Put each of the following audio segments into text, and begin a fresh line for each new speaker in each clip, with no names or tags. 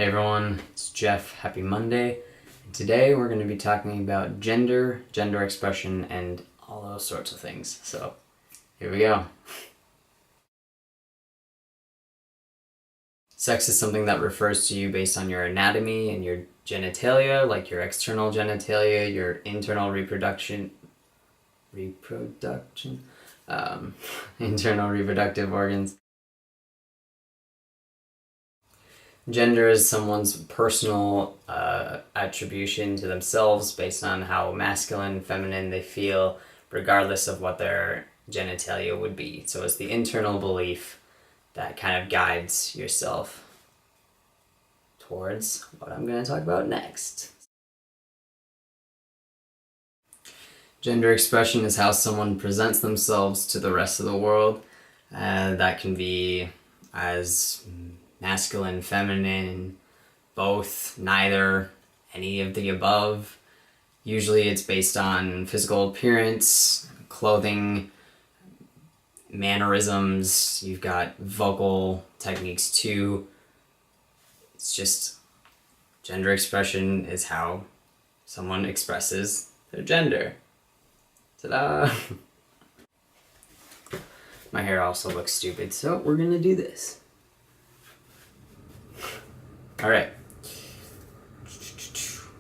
Hey everyone, it's Jeff. Happy Monday. Today we're going to be talking about gender expression, and all those sorts of things. So, here we go. Sex is something that refers to you based on your anatomy and your genitalia, like your external genitalia, your internal internal reproductive organs. Gender is someone's personal attribution to themselves based on how masculine, feminine they feel, regardless of what their genitalia would be. So it's the internal belief that kind of guides yourself towards what I'm going to talk about next. Gender expression is how someone presents themselves to the rest of the world. That can be as masculine, feminine, both, neither, any of the above. Usually it's based on physical appearance, clothing, mannerisms. You've got vocal techniques too. It's just gender expression is how someone expresses their gender. Ta-da! My hair also looks stupid, so we're gonna do this. Alright.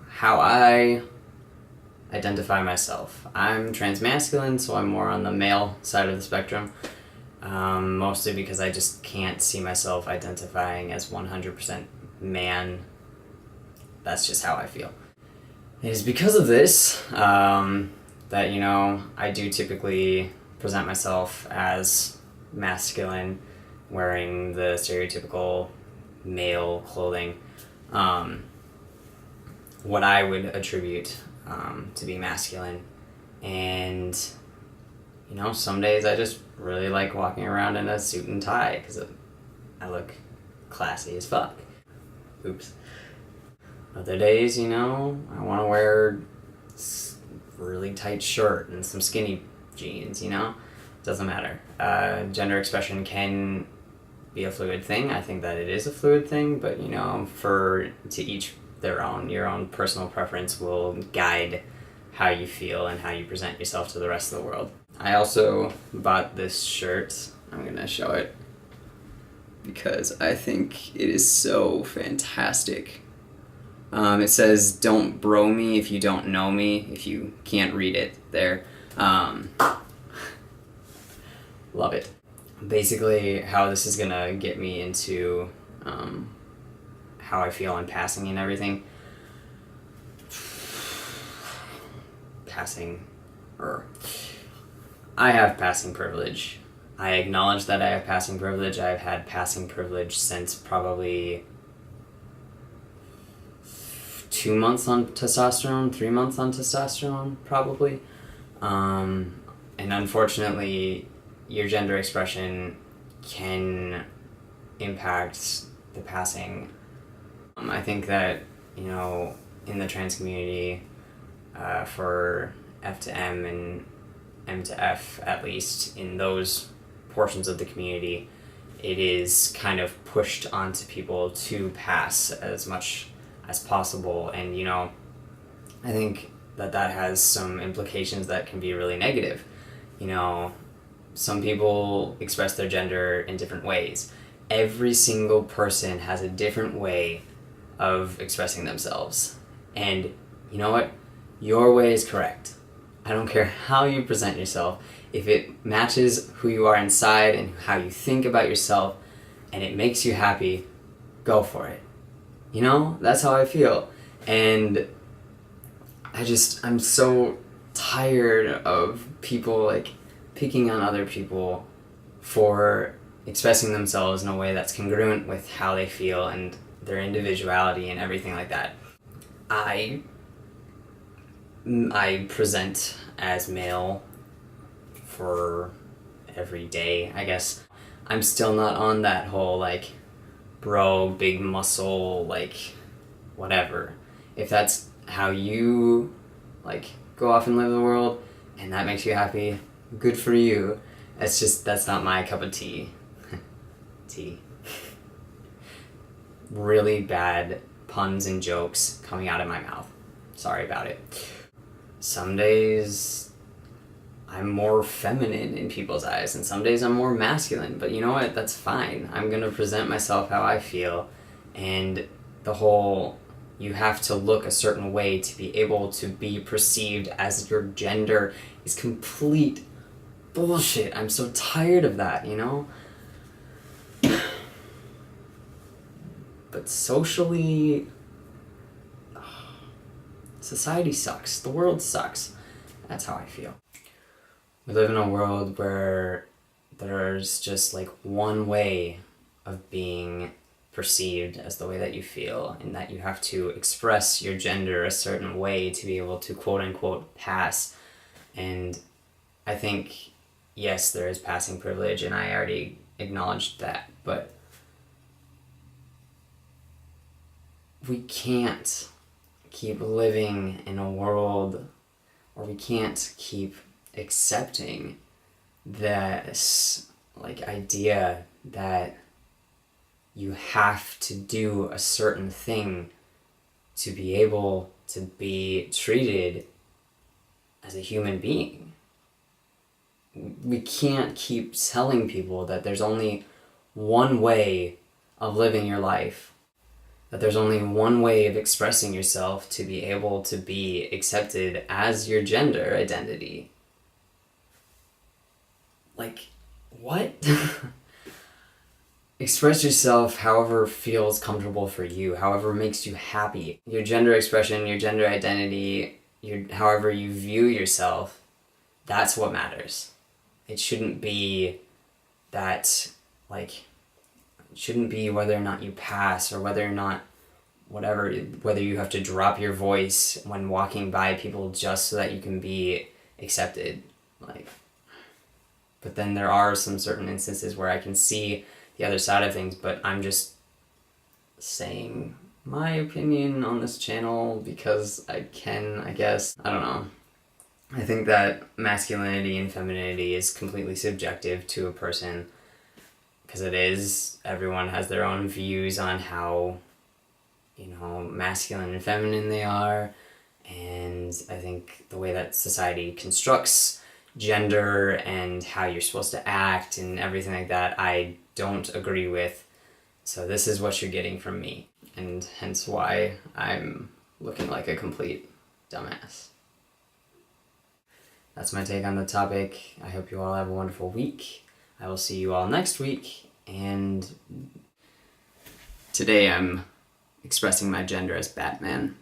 How I identify myself. I'm transmasculine, so I'm more on the male side of the spectrum. Mostly because I just can't see myself identifying as 100% man. That's just how I feel. It is because of this that, I do typically present myself as masculine, wearing the stereotypical male clothing, what I would attribute to be masculine. And some days I just really like walking around in a suit and tie because I look classy as fuck. Oops. Other days, I want to wear a really tight shirt and some skinny jeans, doesn't matter. Gender expression can be a fluid thing. I think that it is a fluid thing, but to each their own. Your own personal preference will guide how you feel and how you present yourself to the rest of the world. I also bought this shirt. I'm gonna show it because I think it is so fantastic. It says, "Don't bro me if you don't know me," if you can't read it there. Love it. Basically, how this is gonna get me into how I feel in passing and everything. I have passing privilege. I acknowledge that I have passing privilege. I've had passing privilege since probably 2 months on testosterone, 3 months on testosterone, probably. And unfortunately, your gender expression can impact the passing. I think that, in the trans community, for F to M and M to F, at least in those portions of the community, it is kind of pushed onto people to pass as much as possible. And, I think that has some implications that can be really negative. Some people express their gender in different ways. Every single person has a different way of expressing themselves. And you know what? Your way is correct. I don't care how you present yourself. If it matches who you are inside and how you think about yourself and it makes you happy, go for it. That's how I feel. And I'm so tired of people picking on other people for expressing themselves in a way that's congruent with how they feel and their individuality and everything like that. I present as male for every day, I guess. I'm still not on that whole bro, big muscle, whatever. If that's how you go off and live the world and that makes you happy, good for you. That's not my cup of tea. really bad puns and jokes coming out of my mouth. Sorry about it. Some days I'm more feminine in people's eyes, and some days I'm more masculine, but you know what? That's fine. I'm gonna present myself how I feel, and the whole you have to look a certain way to be able to be perceived as your gender is complete bullshit. I'm so tired of that, you know? But socially, society sucks. The world sucks. That's how I feel. We live in a world where there's just like one way of being perceived as the way that you feel, and that you have to express your gender a certain way to be able to quote unquote pass. And I think, yes, there is passing privilege, and I already acknowledged that, but we can't keep living in a world, or we can't keep accepting this like idea that you have to do a certain thing to be able to be treated as a human being. We can't keep telling people that there's only one way of living your life, that there's only one way of expressing yourself to be able to be accepted as your gender identity. Like, what? Express yourself however feels comfortable for you, however makes you happy. Your gender expression, your gender identity, however you view yourself, that's what matters. It shouldn't be that, like, it shouldn't be whether or not you pass, or whether or not whether you have to drop your voice when walking by people just so that you can be accepted. Like, but then there are some certain instances where I can see the other side of things, but I'm just saying my opinion on this channel because I can, I guess. I don't know. I think that masculinity and femininity is completely subjective to a person, because it is. Everyone has their own views on how, you know, masculine and feminine they are, and I think the way that society constructs gender and how you're supposed to act and everything like that, I don't agree with. So this is what you're getting from me, and hence why I'm looking like a complete dumbass. That's my take on the topic. I hope you all have a wonderful week. I will see you all next week, and today I'm expressing my gender as Batman.